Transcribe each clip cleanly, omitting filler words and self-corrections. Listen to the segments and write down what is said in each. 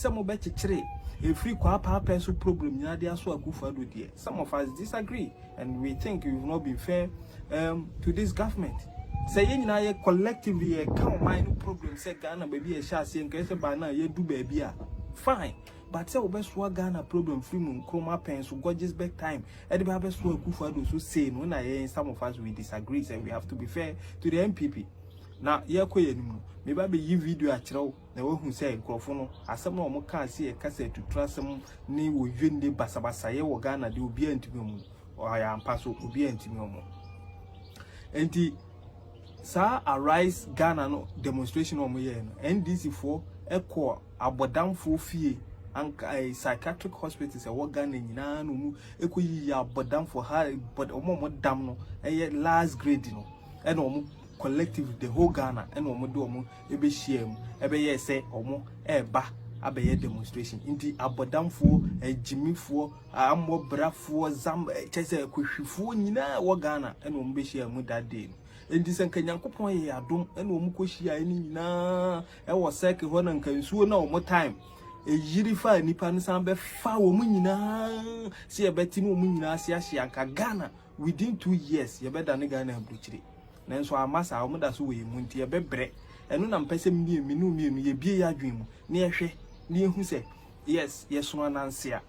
some bet a free quapa pencil problem, Nadia so good for do. Some of us disagree, and we think we will not be fair to this government. Say in I collectively a count my no problem, say Ghana baby a chassis and case by now you do baby. Fine. But say best work Ghana problem free moon, chroma pens, so gorgeous back time. And the best work good for those who say when I hear some of us we disagree, and we have to be fair to the MPP. Now, yeah, maybe be you video at all. The one who say Crawford, as some more can't see a cassette to trust some name with Yundi Basabasaya or Ghana, they will be antimum, or I am Paso will be antimum. And the Sir arise Ghana no demonstration on my NDC for echo abodam for fee and a psychiatric hospital is a work Ghana in no echo ya abodam for her, but omo dam no a last grade no and collective the whole Ghana and omo do omo ebe share ebe ye say omo eba abeye demonstration inti abodam for a Jimmy for ammo bra for zam chese kwhwifo nyina wo Ghana and omo be share mu that day. And this and Kanyankopon ya dom and Omukoshia any na I was second one and can so no more time. A yirifa nipan sambe fa womunina see a betting womunina siaka Ghana within 2 years you better than Ghana bruchiri. Nanso amasa amuda so we munti bebre and no person me ye be ya dream near she near who say yes no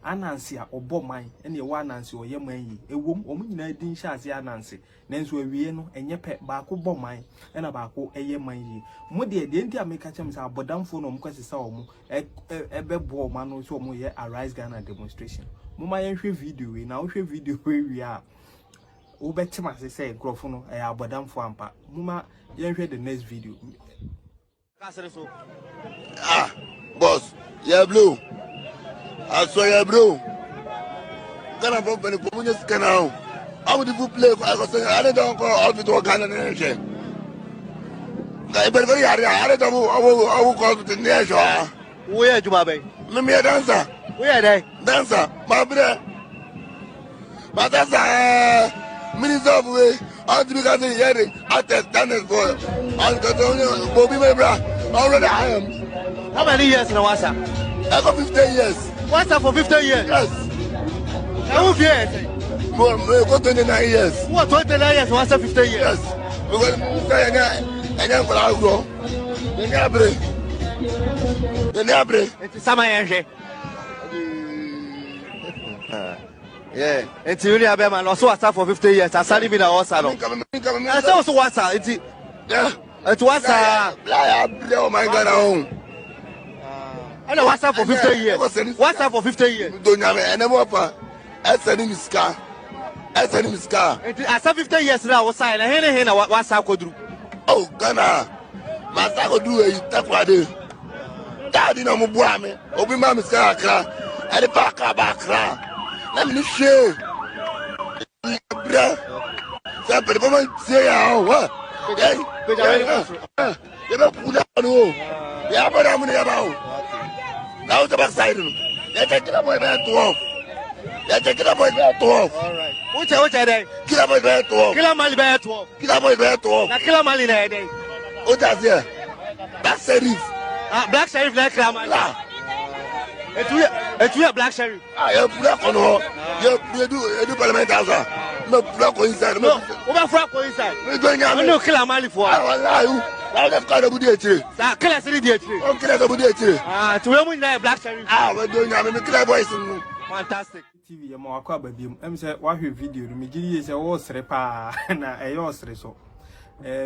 Anansia or Bomai, and your one Nancy or Yamay, a woman didn't shaz Nancy, Nancy Vieno, and your pet Baco Bomai, and a Baco a Yamay. Modi, the India make a chance about down for no Mquassaw, a bebo man so more a rise Ghana demonstration. Mumma entry video in our video where we are. Obetmas say, Grofono, I have Badam Fampa. Mumma, you heard the next video. Ah, boss, yeah, blue. I saw you, bro. Can I put the communist canal? How would you play? I was saying, I don't go out with all kind of energy. I don't know. I will call to the nation. Where are you, my baby? Let me a dancer. Where are they? Dancer, my brother. But that's a minister of way. I'll be getting here at the standard for I'll get Bobby, my brother. Already I am. How many years in a WhatsApp? I got 15 years. What's up for 15 years? Yes. How many years? More, 29 years. What, 29 years? What's up 15 years? Yes. Because I'm going to go. The Nabre. It's Sama Yange. Yeah. It's really a man. Also, what's up for 50 years? I said, even a salon. I said, also, what's up? It's yeah. It's what's up. Oh, my God. I know what's up for 50 years. What's up for 50 years? Don't have any more. I said in his car. I said in his car. I said 50 years now. What's up? What's up? Oh, Ghana. Master go do it. That's what I do. Daddy no more boy. Obi mama is car. I the back car. Let me show. Ça peut pas say what? You don't pull out no. Yeah, but I'm going to now the backside. Let's take it up by 12. Let's take it up by 12. All right. What's that? Kill up by 12. Kill up by 12. Kill up by 12. Kill up by 12. What's that? Black Sheriff. Black Sheriff, like Ramala. It's a black sheriff. I have black on all. You do parliament house. No black inside. No, black inside. We're going out. No kill a mali for. I will lie. I've got a good day. Kill us in the day. Okay, a good day. To women like black sheriff. We're doing a kill voice. Fantastic. TV, I'm a crab baby. I'm saying, why your video? The Migiri is a horse repa and a horse reso.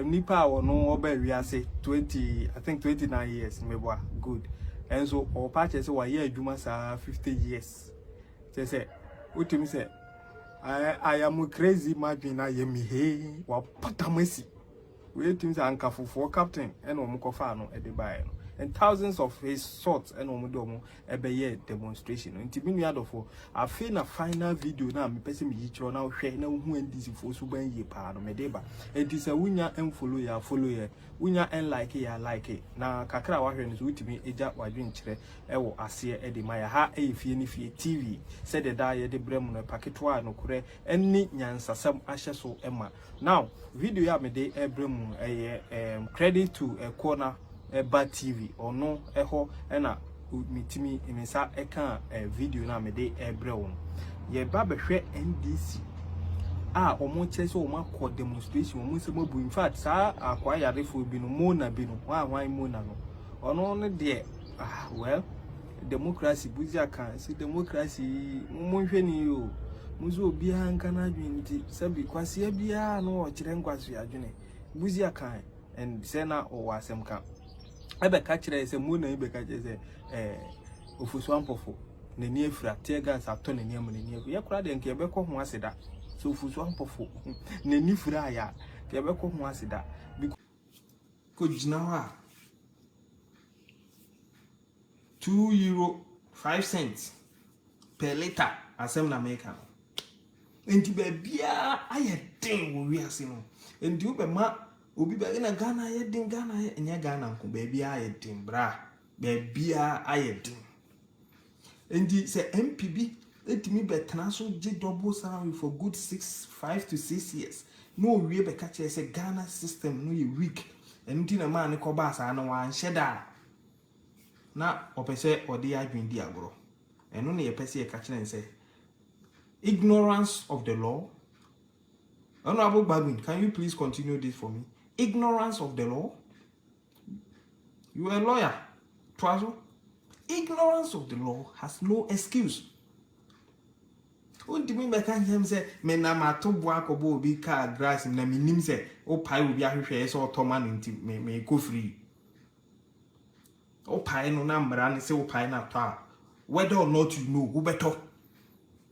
Nipa or no over we are say 20, I think 29 years, maybe good. And so our party say why here Juma 50 years. They say, what do you say? I am crazy imagine I am here or patamesi. We teams are ankafu for captain and omukofano at the buy. And thousands of his sorts and omodomo ebeye demonstration. And Timini Adolfo, I feel a final video now. Me person me each now share now who NDC for suban ye pano medeba. It is a winya and follow ya winya and like ya like it. Na kakra wa hwen so utimi eja wadwen kire ewo ase e de maya ha efie ni fie TV said the die de brem no paketwa no kure eni nyansasam ahye so ema. Now video ya me de ebrem credit to a corner bad TV or no eho ena mitimi imesa eka video na me de ebre won ye ba behwe NDC omo chese o makọ demonstration omo se mabu in fact sa akwa yarefo bi no mona bi no wan mona no ono no de well democracy buzi aka si democracy mo hwe ni yo muzo obi anka na adwenti sabi kwase bia no o kire nkwaso adwene buzi aka and say na o wasem ka ebe ka kire se mona ebe ka kire se ofuso ampofo na ni afira tear gas ato na ni amana ni ye kura de nke ebe ko ho aseda so ofuso ampofo na ni fira ya ke ebe ko ho aseda ko jina ha €2.05 per liter asem na America. Enti be bia ayedin wo wi ase no. Enti ube ma obi be na Ghana ayedin Ghana enya Ghana nko be bia ayedin bra. Be bia ayedin. Enti se MPB etimi betena so je double salary for good 5 to 6 years. No wi be ka che se Ghana system no ye weak. Enti na ma ne ko ba sa na wan sheda. Na opese odi adwindi agro eno ne yepese ye ka kire say ignorance of the law. Honorable Bagwin, can you please continue this for me? Ignorance of the law. You are a lawyer, Twazo. Ignorance of the law has no excuse. Won't me make him say me na mato boa kobo obi ka grass na minim say o pai obi ahwehwe so otoman nti me go free. O pai no na mbra ne say o pai na to whether or not you know who better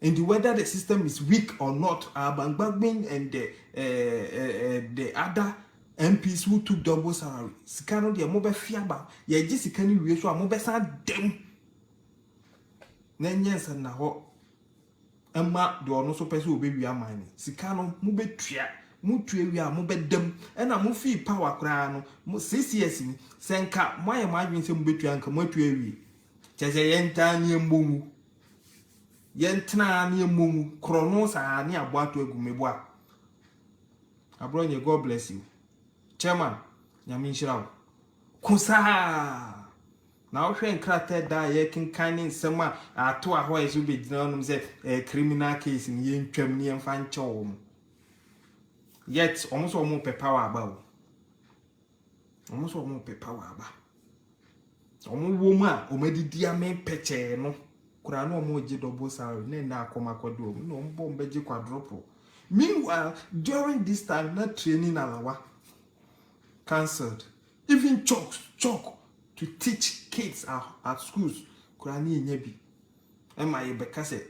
and whether the system is weak or not. Bangbang and the other MPs who took double salary sikano de mo be fiaba ye gi sikani wie so mo be san dem na nyensa na ho emma de ono so pese obewi amane sikano mo be tua mo tua wi a mo be dem e na mo fi power kra no mo CCS ni senka mo aye mo adwen se mo be tua nka mo tua wi chese yenta ni embomu yentna ni embomu krono sa ni aboato agumebo a abronye. God bless you chairman nyame nshirawo kusa na wo hwe nkrata da ye kenkan ni nsem a ato a ho yeso be gina onum se criminal case ni ye ntwam ni emfa nchewo mo yet almost omo pe power aba o almost omo pe power aba omo wo mu a omedidi ame peche no kura no omo je double salary na na akoma kodo no mbo mbeje quadruple. Meanwhile during this time na training alawa cancelled. Even chalk to teach kids at schools kura ni enyebi ema ye beka say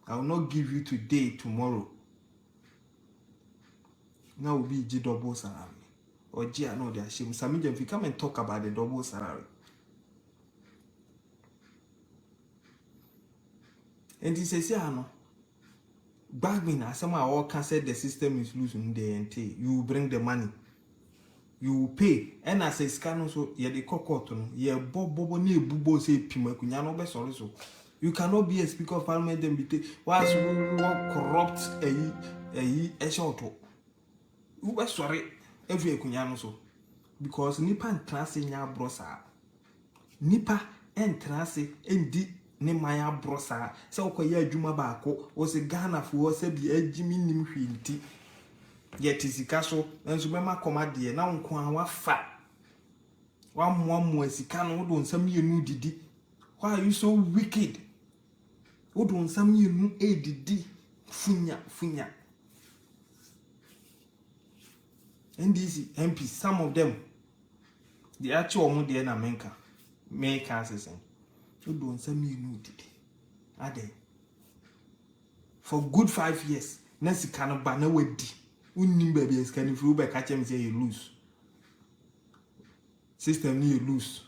I will not give you today tomorrow. Now will be G double salary or G no they shame. Samija, if you come and talk about the double salary. And he says, yeah, no. Bagmin, as some all can say the system is losing the NT. You bring the money. You pay. And as a scan so ye the cocoton, ye bobo ni bubo say pima kunyano be sorry so. You cannot be a speaker of parliament and be whilst corrupt a short. You were sorry every kunyano so. Because nipa and transi nya brosa. Nipa and transi and di ne maya brosa. So koya juma bako was a Ghana for se bi ejimi nim hwinti. Yet is ikaso and so mema komade na nko an wa fa. Wa mo asika no do nsam yenu didi. Why are you so wicked? Wo do nsam yenu edidi funya. NDC MP, some of them, the actual mode na make answers. So don't send me nudity. Are they? For good 5 years, Nancy cannot ban away. Unim baby is can if you back catch him say you lose. System you lose.